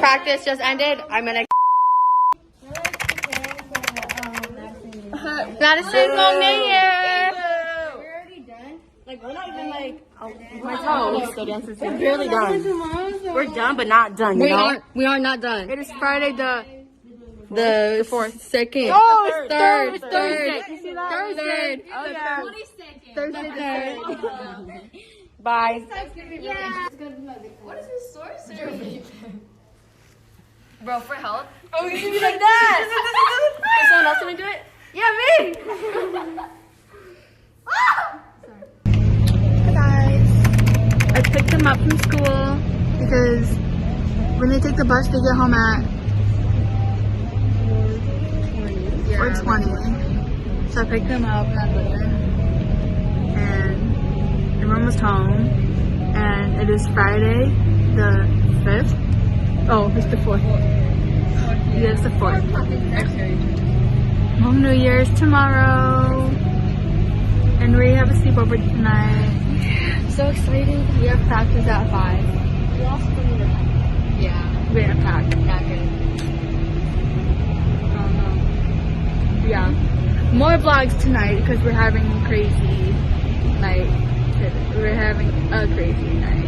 Practice just ended. I'm gonna. Madison, come here. We're already done. Like we're not even like my toes still dances. We're barely done. We're done, but not done. You know? We are not done. It is Friday the fourth, second. Oh, third. Thursday. Oh yeah. 22nd. Thursday. Bye. Yeah. What is this sorcery? Bro, for help. Oh, you can be like that. Is someone else gonna do it? Yeah, me. Hi guys. I picked them up from school because when they take the bus, they get home at 4:20. So I picked them up at later, and everyone was home. And it is Friday, the 5th. Oh, it's the 4th. Yeah, it's the 4th. Home New Year's tomorrow, and we have a sleepover tonight. So excited. We have practice at 5. We also need to pack. Yeah. We're gonna pack. Not good. Yeah. More vlogs tonight because we're having a crazy night. We're having a crazy night.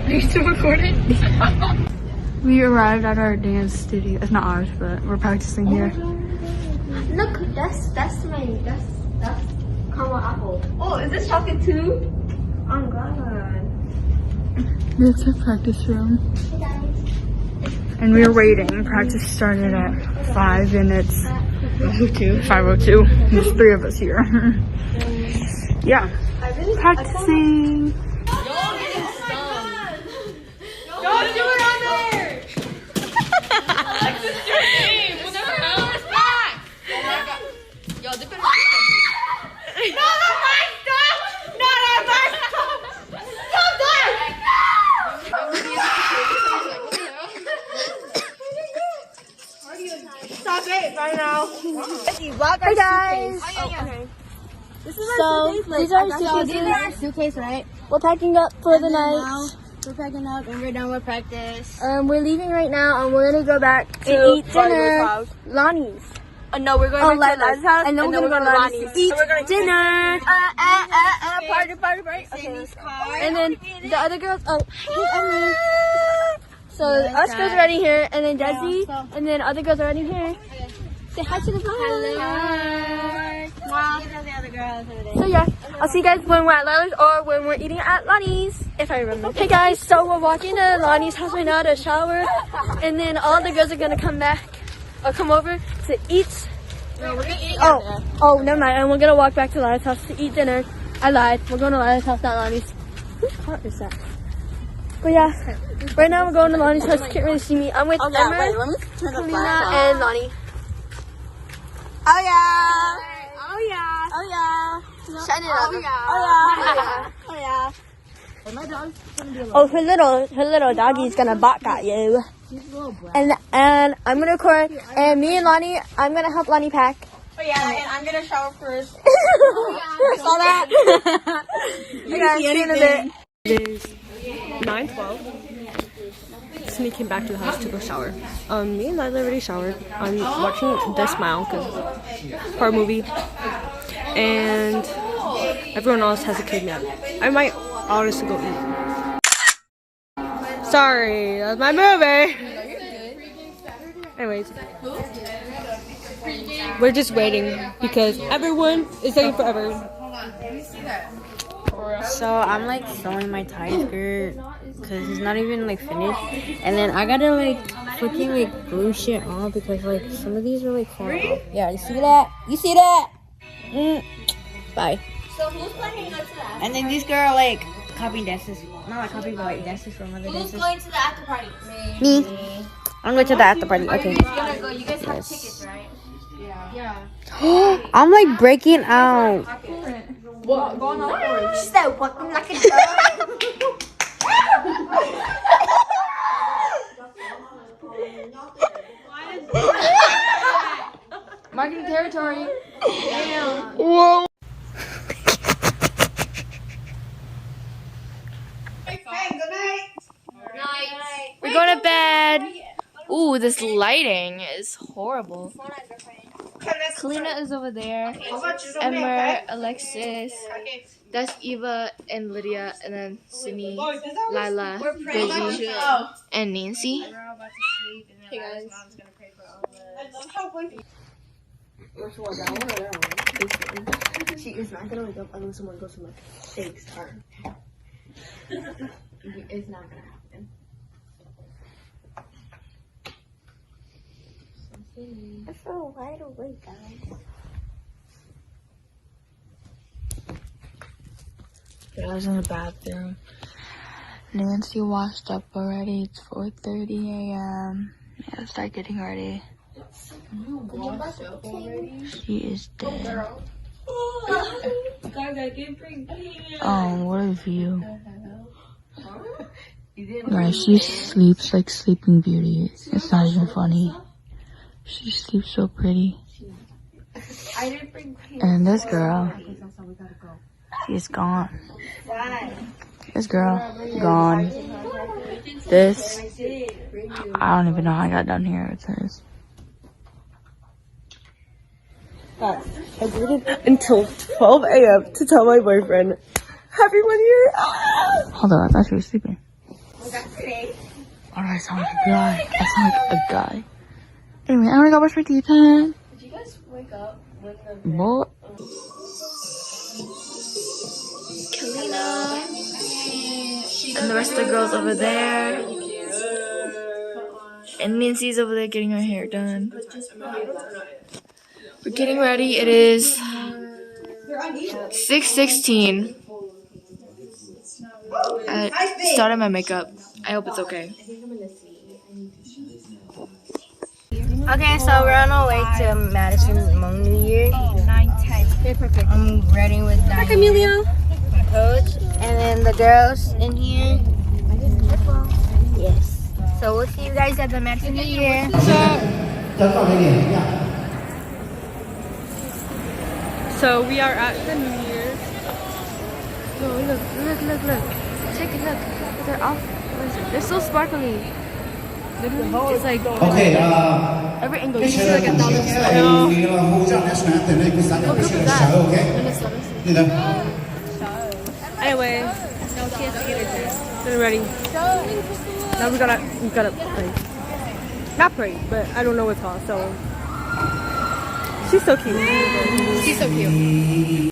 Are you still recording? We arrived at our dance studio. It's not ours, but we're practicing here. Look, that's caramel apple. Oh, is this chocolate too? Oh god. It's a practice room. Hey guys. And we were waiting. Practice started at 5 and it's 5:02. There's 3 of us here. Yeah. Practicing. Don't do it on there! Alexis, your name! We'll never have us back! Yo, dip it in my No, not my stuff! No, not my stuff! Stop that! Stop it right now. Hey guys! This is So, these are our suitcase, right? We're packing up for the night. We're packing up and we're done with practice. We're leaving right now and we're gonna go back to eat dinner. Lonnie's. No, we're going back to Liza's house. And then we're gonna go to Lonnie's. Eat dinner. Party. Okay. And then the other girls. Oh, hey Emily. So us girls are already here, and then Desi, and then other girls are already here. Say hi to the vlog. So yeah, I'll see you guys when we're at Lila's or when we're eating at Lonnie's, if I remember. Hey guys, so we're walking to Lonnie's house right now to shower, and then all the girls are gonna come back or come over to eat. No, we're gonna eat Oh, never mind. And we're gonna walk back to Lila's house to eat dinner. I lied. We're going to Lila's house, not Lonnie's. Whose car is that? But yeah, right now we're going to Lonnie's house. You can't really see me. I'm with Emma, Kalina, and Lonnie. Oh yeah! Shut it up. Oh yeah. Oh, her little doggy's gonna bark at you. And I'm gonna record. And me and Lonnie, I'm gonna help Lonnie pack. Oh yeah, and I'm gonna shower first. Saw that? Okay, see you in a bit. It is 9:12. Sneaking back to the house to go shower. Me and Lila already showered. I'm watching The Smile because horror movie, and everyone else has a kid nap. I might honestly go eat. Sorry, that's my movie. Anyways, we're just waiting because everyone is taking forever. So I'm like sewing my tie skirt because it's not even like finished, and then I gotta like freaking like glue shit on because like some of these are like falling off. Yeah, you see that? Bye. So who's planning to go to that? And then these girls are like copying dances, not like copying but like dances from other Who's dances. going to the after party? Me. I'm going to the after party. Okay. You guys have tickets, right? I'm like breaking out. What? Going on forward. She said, "Welcome like a Marking territory. Damn. Whoa. We're going to bed. Ooh, this lighting is horrible. Kalina is over there. Emmer, Alexis. That's Eva and Lydia, and then Sydney, Lila, Daisy, and Nancy. Hey guys. She is not gonna wake up unless someone goes to like takes her. It's not gonna happen. I feel wide awake, guys. I was in the bathroom. Nancy washed up already. It's 4:30 a.m. Yeah, start getting ready. She is dead. What a view. Guys, she sleeps like Sleeping Beauty. It's not even funny. She sleeps so pretty. And this girl, she's gone. This girl, gone. This, I don't even know how I got down here. It says. I waited until 12 a.m. to tell my boyfriend, Happy 1 year. Hold on, I thought she was sleeping. Oh, I sound like a guy. I sound like a guy. Anyway, I already got brush my teeth. Did you guys wake up when the what? Kalina. And the rest of the girls over there. And Nancy's over there getting her hair done. We're getting ready. It is 6:16. I started my makeup. I hope it's okay. Okay, so we're on our way to Madison Hmong New Year. I'm riding with Diane, my coach, and then the girls in here. Yes. So we'll see you guys at the Madison New Year. So we are at the New Year's. No, look. Take a look. They're off. They're so sparkly. Literally, it's like Okay, every angle. You see like $1 slide. Look at that. Anyway, getting ready. Now we gotta pray. Not pray, but I don't know what's called. So she's so cute. She's so cute.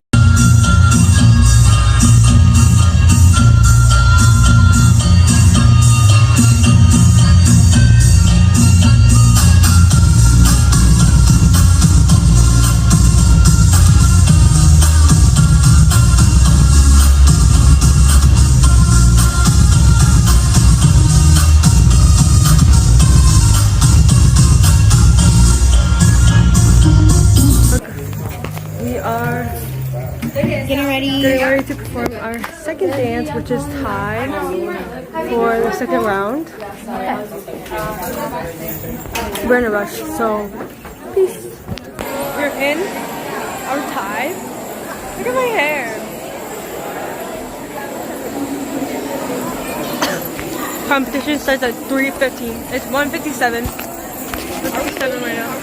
Getting ready to perform our second dance, which is Thai, for the second round. We're in a rush, so peace. We're in our Thai. Look at my hair. Competition starts at 3:15. It's 1:57. 1:57 right now.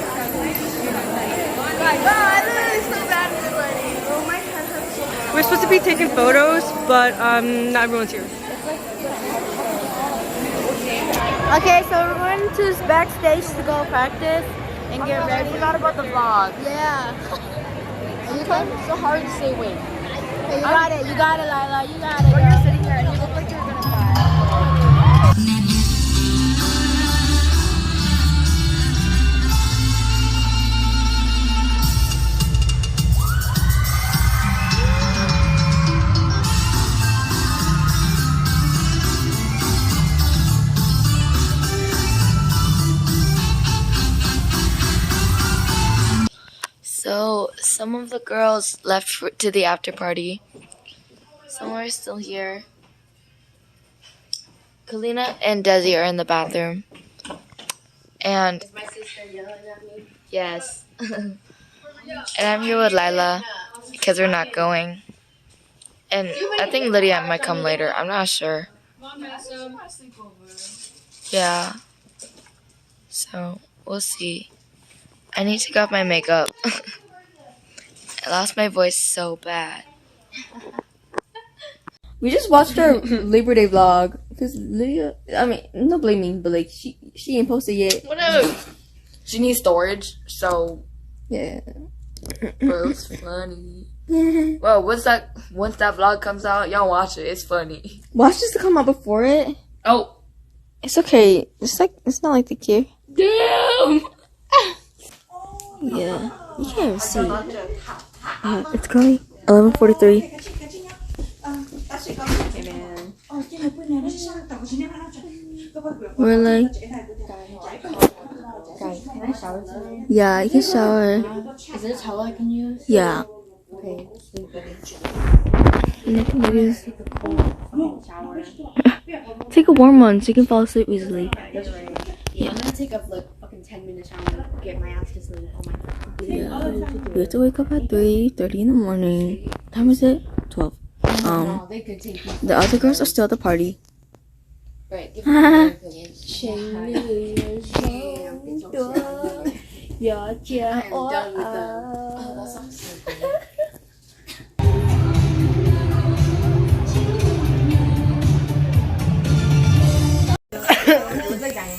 We're supposed to be taking photos, but not everyone's here. Okay, so we're going to backstage to go practice and get ready. I forgot about the vlog. Yeah. It's so hard to say wait. Okay, you got it, Lila. You got it. Or you're sitting there and you look like you're gonna cry. So some of the girls left to the after party. Some are still here. Kalina and Desi are in the bathroom. And is my sister yelling at me? Yes. And I'm here with Lila because we're not going. And I think Lydia might come later. I'm not sure. Yeah. So, we'll see. I need to take off my makeup. I lost my voice so bad. We just watched our Labor Day vlog because Lydia. I mean, no blaming, but like she ain't posted yet. Whatever. She needs storage, so Yeah. bro, it's funny. Well, once that vlog comes out, y'all watch it. It's funny. Watch this to come out before it. Oh, It's okay. It's not like they care. damn! Yeah. You can't even see. It's currently 11:43. We're like, yeah, you can shower. Is it a towel I can use? Yeah. Okay. And I can use take a warm one so you can fall asleep easily. That's right. Yeah, I'm gonna take a like fucking 10-minute shower and get my ass to sleep. Oh my god. Yeah. We have to wake up at 3:30 in the morning. What time is it? 12. No, they could take me. The other girls are still at the party. Right. Give me your opinion. I'm done with them. Oh, that sounds so good.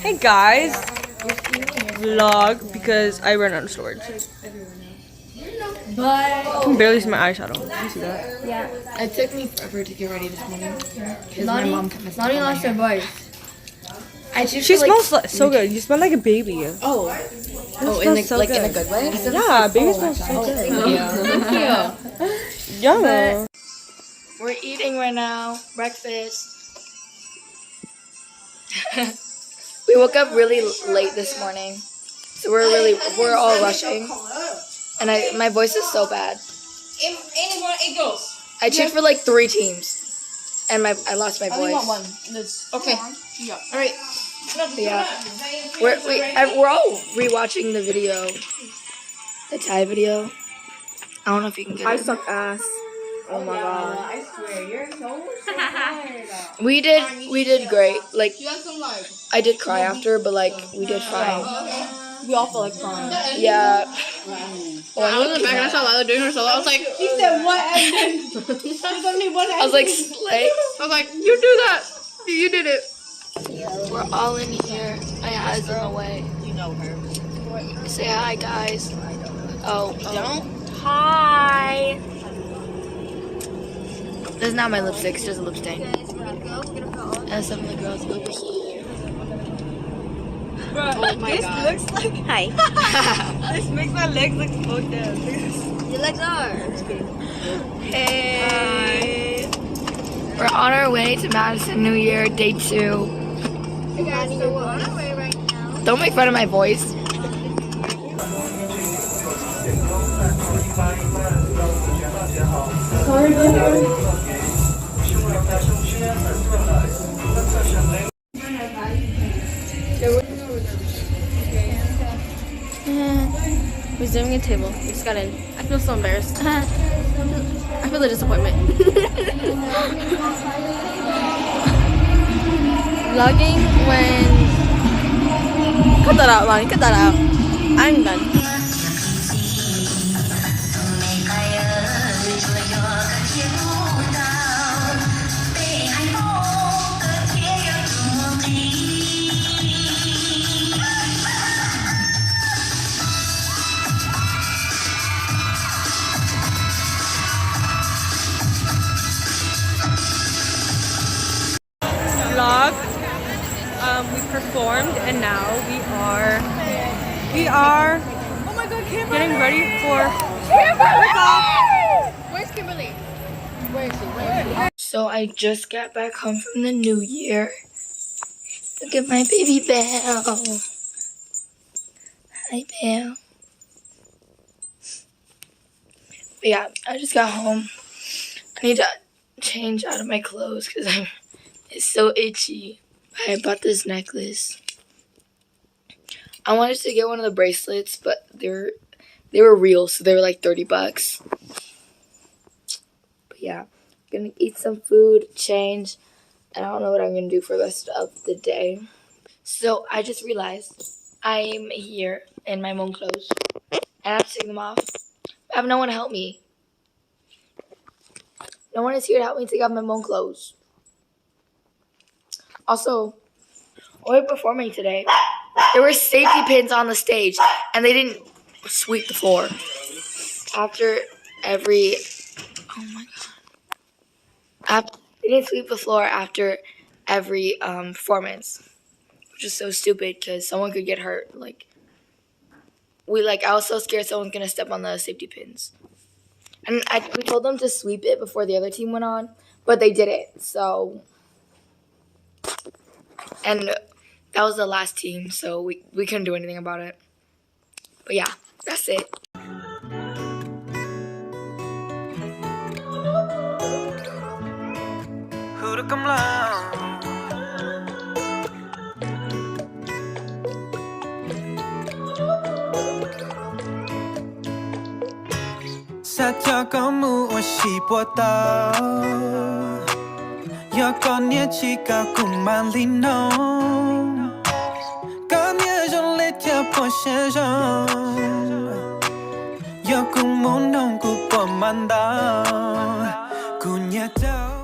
Hey guys, vlog because I ran out of storage. I can barely see my eyeshadow. You see that? It took me forever to get ready this morning because my mom kept messing up my hair. voice. She smells so good. You smell like a baby. Oh, in so like in a good way. Yeah, baby smells so good. Thank you. Yeah. We're eating right now. Breakfast. We woke up really late this morning, so we're all rushing, and my voice is so bad. I cheered for like 3 teams, and I lost my voice. Okay. Yeah. All right. Yeah, we're all rewatching the video, the Thai video. I don't know if you can get it. suck ass. Oh my god. I swear, you're so good. We did great. Like, I did cry after, but like we did fine. We all feel like crying. Yeah. I was in the back and I saw Lila doing her solo. I was like, She said what? I was like, slay. I was like, you do that. You did it. We're all in here. My eyes in the way. You know her. Say hi, guys. Oh. Don't. Hi. That's not my lipstick. It's just a lip stain. And some of the girls over here. Oh my god. Looks like this makes my legs look fucked up. Your legs are. Hey. We're on our way to Madison New Year, day 2. Hey guys, so we're on our way right now. Don't make fun of my voice. Resuming a table. We just got in. I feel so embarrassed. I feel the disappointment. Vlogging when... Cut that out, Lonnie. Cut that out. I'm done. Vlog. We performed and now we are oh my god, getting ready for Where's Kimberly? Where is she? Where is she? So I just got back home from the New Year. Look at my baby Belle. Hi, Belle. But yeah, I just got home. I need to change out of my clothes because it's so itchy. I bought this necklace. I wanted to get one of the bracelets, but they They were real, so they were like $30. But yeah, gonna eat some food, change, and I don't know what I'm gonna do for the rest of the day. So I just realized I'm here in my Hmong clothes, and I have to take them off. I have no one to help me. No one is here to help me take off my Hmong clothes. Also, when we were performing today, there were safety pins on the stage, and they didn't sweep the floor after every. Oh my god! They didn't sweep the floor after every performance, which is so stupid because someone could get hurt. I was so scared someone's gonna step on the safety pins, and we told them to sweep it before the other team went on, but they didn't. So, and that was the last team, so we couldn't do anything about it. But yeah, that's it. Who to come long? Sa cho có mu o shi po ta yo con nhớ chỉ cả cùng man li no con nhớ trong lệ theo po she jo yo cùng muốn nông của po man da cùng nhớ đâu